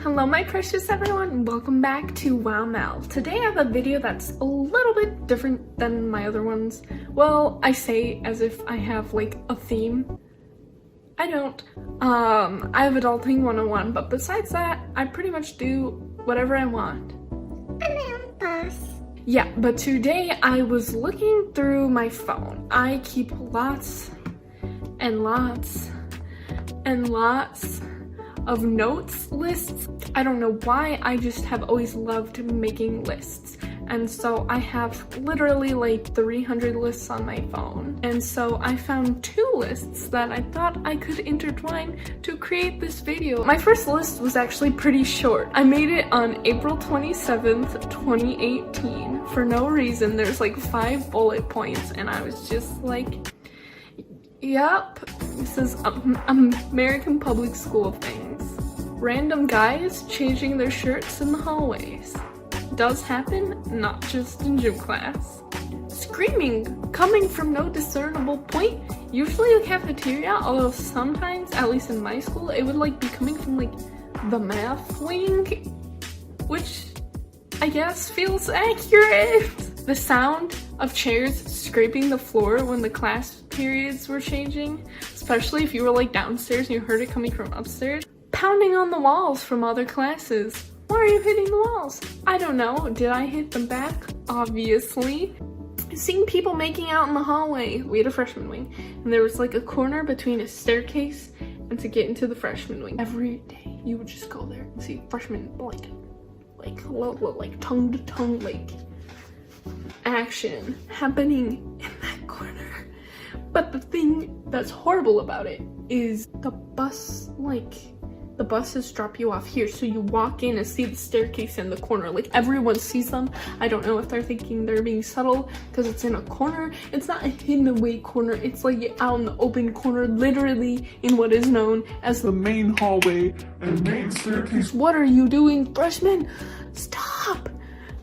Hello my precious everyone, welcome back to Wow Mel. Today I have a video that's a little bit different than my other ones. Well, I say as if I have like a theme. I don't. I have Adulting 101, but besides that, I pretty much do whatever I want. Yeah, but today I was looking through my phone. I keep lots and lots and lots of notes lists. I don't know why, I just have always loved making lists. And so I have literally like 300 lists on my phone. And so I found two lists that I thought I could intertwine to create this video. My first list was actually pretty short. I made it on April 27th, 2018. For no reason, there's like 5 bullet points and I was just like, yup, this is American public school things. Random guys changing their shirts in the hallways. Does happen, not just in gym class. Screaming coming from no discernible point, usually the cafeteria, although sometimes, at least in my school, it would like be coming from like the math wing, which I guess feels accurate. The sound of chairs scraping the floor when the class periods were changing, especially if you were like downstairs and you heard it coming from upstairs. Pounding on the walls from other classes. Why are you hitting the walls? I don't know. Did I hit them back? Obviously. Seeing people making out in the hallway. We had a freshman wing, and there was like a corner between a staircase and to get into the freshman wing. Every day you would just go there and see freshmen like tongue to tongue like action happening in that corner. But the thing that's horrible about it is the buses drop you off here, so you walk in and see the staircase in the corner. Like everyone sees them. I don't know if they're thinking they're being subtle because it's in a corner. It's not a hidden away corner. It's like out in the open corner, literally in what is known as the main hallway and main staircase. What are you doing, freshmen? Stop!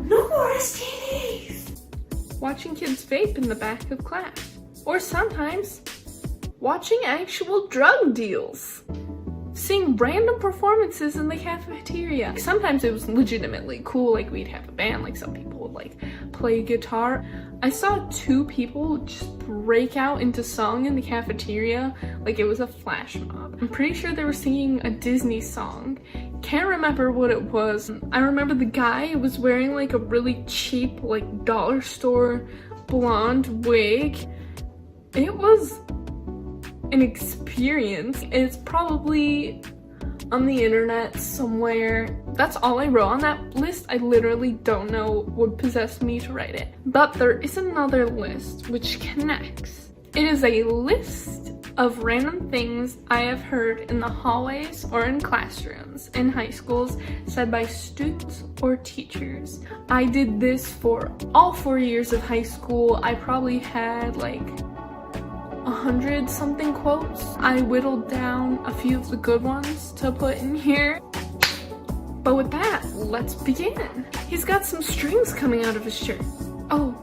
No more STDs! Watching kids vape in the back of class. Or sometimes watching actual drug deals. Seeing random performances in the cafeteria. Sometimes it was legitimately cool, like we'd have a band, like some people would like play guitar. I saw 2 people just break out into song in the cafeteria like it was a flash mob. I'm pretty sure they were singing a Disney song. Can't remember what it was. I remember the guy was wearing like a really cheap like dollar store blonde wig. It was an experience. It's probably on the internet somewhere. That's all I wrote on that list. I literally don't know what possessed me to write it. But there is another list which connects. It is a list of random things I have heard in the hallways or in classrooms in high schools said by students or teachers. I did this for all 4 years of high school. I probably had like 100 something quotes. I whittled down a few of the good ones to put in here. But with that, let's begin. He's got some strings coming out of his shirt. Oh,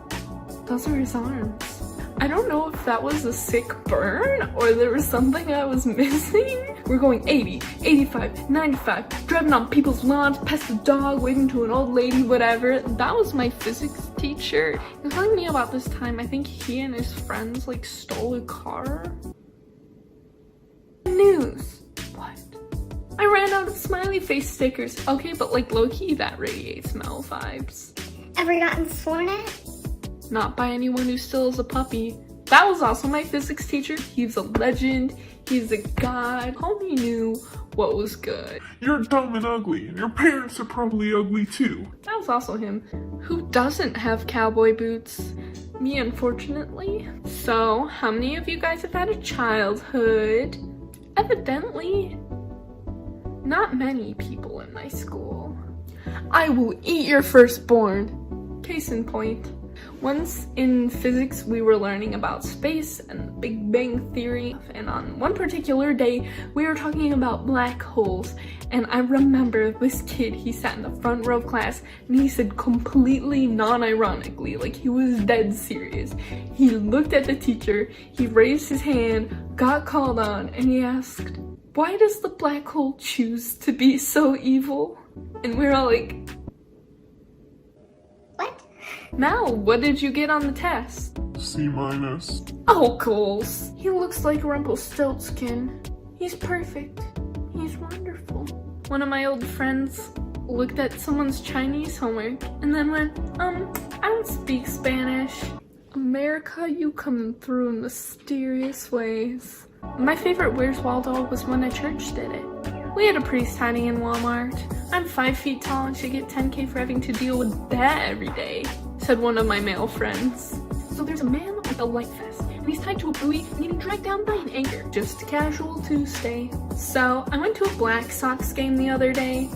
those are his arms. I don't know if that was a sick burn or there was something I was missing. We're going 80, 85, 95, driving on people's lawns, past the dog, waving to an old lady, whatever. That was my physics teacher. He was telling me about this time. I think he and his friends like stole a car. News. What? I ran out of smiley face stickers. Okay, but like low-key, that radiates Mel vibes. Ever gotten sworn at? Not by anyone who still is a puppy. That was also my physics teacher. He's a legend. He's a god. Homie knew what was good. You're dumb and ugly, and your parents are probably ugly too. That was also him. Who doesn't have cowboy boots? Me, unfortunately. So, how many of you guys have had a childhood? Evidently, not many people in my school. I will eat your firstborn. Case in point. Once in physics, we were learning about space and the Big Bang Theory, and on one particular day, we were talking about black holes, and I remember this kid, he sat in the front row of class, and he said completely non-ironically, like he was dead serious, he looked at the teacher, he raised his hand, got called on, and he asked, "Why does the black hole choose to be so evil?" And we were all like, What? "Mal, what did you get on the test?" C minus. Oh, Coles. He looks like Rumpelstiltskin. He's perfect. He's wonderful. One of my old friends looked at someone's Chinese homework and then went, I don't speak Spanish. America, you come through in mysterious ways. My favorite Where's Waldo was when a church did it. We had a priest hiding in Walmart. I'm 5 feet tall and should get 10K for having to deal with that every day, said one of my male friends. So there's a man with a life vest, and he's tied to a buoy and getting dragged down by an anchor. Just a casual Tuesday. So I went to a Black Sox game the other day.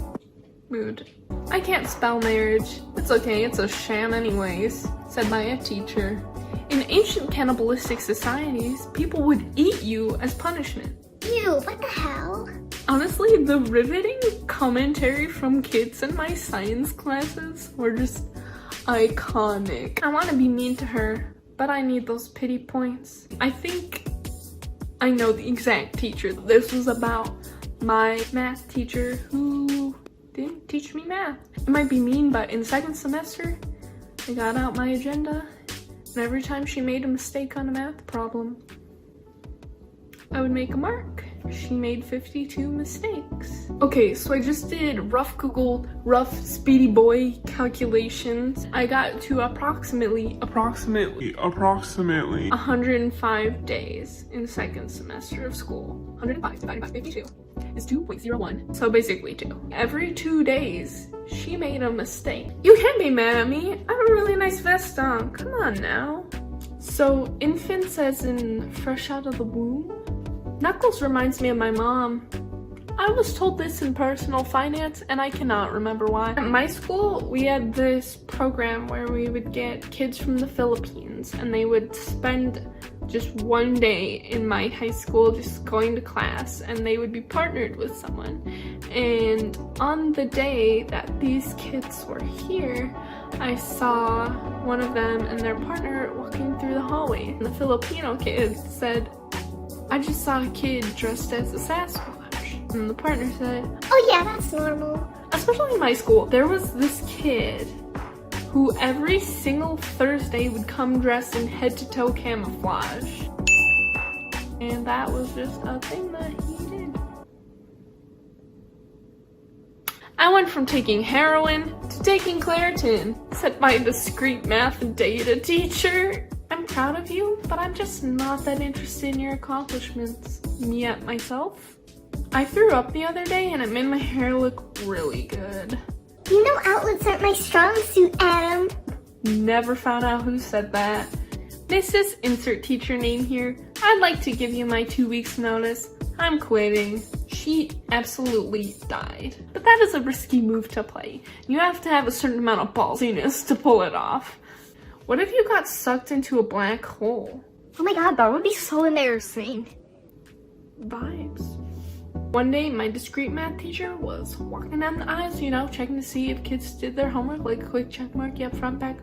Mood. I can't spell marriage. It's okay, it's a sham anyways, said by a teacher. In ancient cannibalistic societies, people would eat you as punishment. Ew, what the hell? Honestly, the riveting commentary from kids in my science classes were just iconic. I want to be mean to her, but I need those pity points. I think I know the exact teacher this was about. My math teacher who didn't teach me math. It might be mean, but in second semester, I got out my agenda, and every time she made a mistake on a math problem, I would make a mark. She made 52 mistakes. Okay, so I just did rough Google, rough Speedy Boy calculations. I got to approximately 105 days in second semester of school. 105 divided by 52 is 2.01. So basically 2. Every 2 days, she made a mistake. You can't be mad at me. I have a really nice vest on. Come on now. So infants as in fresh out of the womb? Knuckles reminds me of my mom. I was told this in personal finance and I cannot remember why. At my school, we had this program where we would get kids from the Philippines and they would spend just one day in my high school just going to class, and they would be partnered with someone. And on the day that these kids were here, I saw one of them and their partner walking through the hallway. And the Filipino kid said, "I just saw a kid dressed as a Sasquatch." And the partner said, Oh yeah, that's normal. especially in my school, there was this kid who every single Thursday would come dressed in head-to-toe camouflage. And that was just a thing that he did. I went from taking heroin to taking Claritin, said my discrete math and data teacher. I'm proud of you, but I'm just not that interested in your accomplishments. Yet myself. I threw up the other day and it made my hair look really good. You know outlets aren't my strong suit, Adam. Never found out who said that. Mrs. Insert teacher name here. I'd like to give you my 2 weeks notice. I'm quitting. She absolutely died. But that is a risky move to play. You have to have a certain amount of ballsiness to pull it off. What if you got sucked into a black hole? Oh my god, that would be so embarrassing. Vibes. One day, my discrete math teacher was walking down the aisles, you know, checking to see if kids did their homework, like a quick check mark, yep, front, back,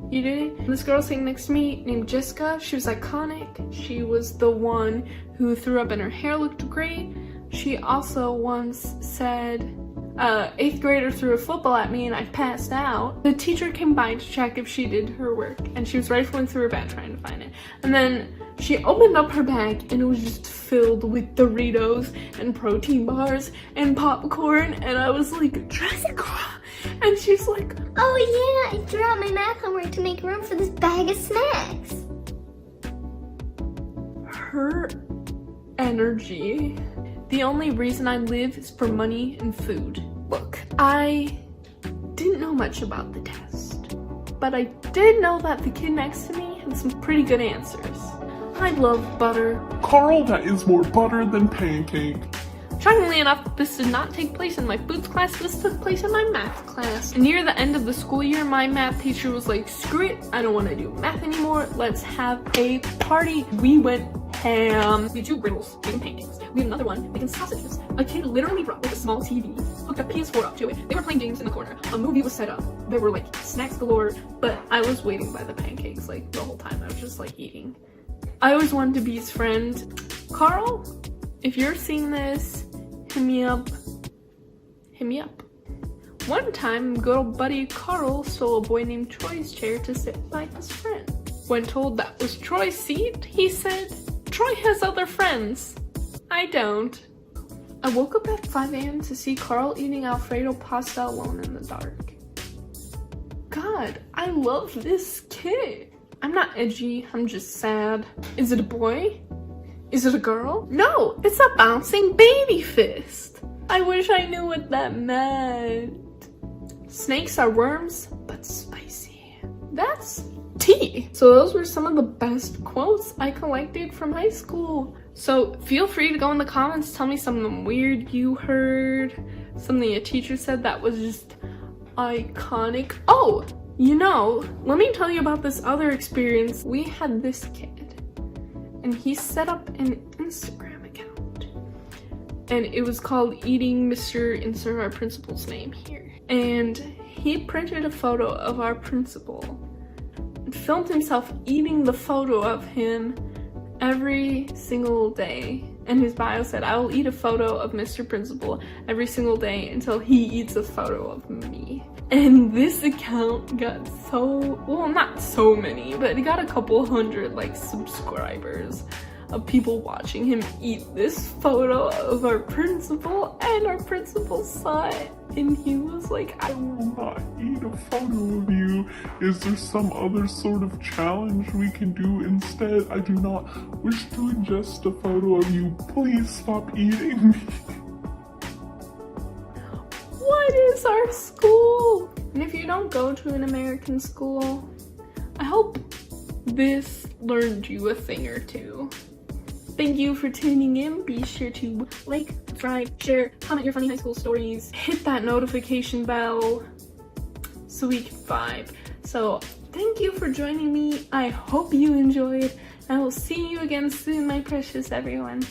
you did it. And this girl sitting next to me named Jessica, she was iconic. She was the one who threw up and her hair looked great. She also once said, 8th grader threw a football at me and I passed out. The teacher came by to check if she did her work, and she was rifling through her bag trying to find it. And then she opened up her bag and it was just filled with Doritos and protein bars and popcorn, and I was like, Jessica! And she's like, Oh yeah, I threw out my math homework to make room for this bag of snacks. her energy. The only reason I live is for money and food. Look, I didn't know much about the test, but I did know that the kid next to me had some pretty good answers. I love butter. Carl, that is more butter than pancake. Shockingly enough, this did not take place in my foods class, this took place in my math class. Near the end of the school year, my math teacher was like, screw it, I don't want to do math anymore, let's have a party. We went ham. We do griddles, making pancakes. We had another one making sausages. A kid literally brought like a small TV, hooked a PS4 up to it. They were playing games in the corner. A movie was set up. There were like snacks galore, but I was waiting by the pancakes like the whole time. I was just like eating. I always wanted to be his friend. Carl, if you're seeing this, hit me up. Hit me up. One time, good old buddy Carl stole a boy named Troy's chair to sit by his friend. When told that was Troy's seat, he said, Troy has other friends. I don't. I woke up at 5 a.m. to see Carl eating Alfredo pasta alone in the dark. God, I love this kid. I'm not edgy, I'm just sad. Is it a boy? Is it a girl? No, it's a bouncing baby fist. I wish I knew what that meant. Snakes are worms, but spicy. That's tea. So those were some of the best quotes I collected from high school. So feel free to go in the comments, tell me something weird you heard, something a teacher said that was just iconic. Oh, you know, let me tell you about this other experience. We had this kid, and he set up an Instagram account, and it was called Eating Mr. Insert our principal's name here. And he printed a photo of our principal and filmed himself eating the photo of him every single day. And his bio said, I will eat a photo of Mr. Principal every single day until he eats a photo of me. And this account got well, not so many, but it got a couple hundred like subscribers of people watching him eat this photo of our principal, and our principal saw it and he was like, I will not eat a photo of you. Is there some other sort of challenge we can do instead? I do not wish to ingest a photo of you. Please stop eating me. What is our school? And if you don't go to an American school, I hope this learned you a thing or two. Thank you for tuning in. Be sure to like, subscribe, share, comment your funny high school stories, hit that notification bell so we can vibe. So thank you for joining me. I hope you enjoyed. I will see you again soon, my precious everyone.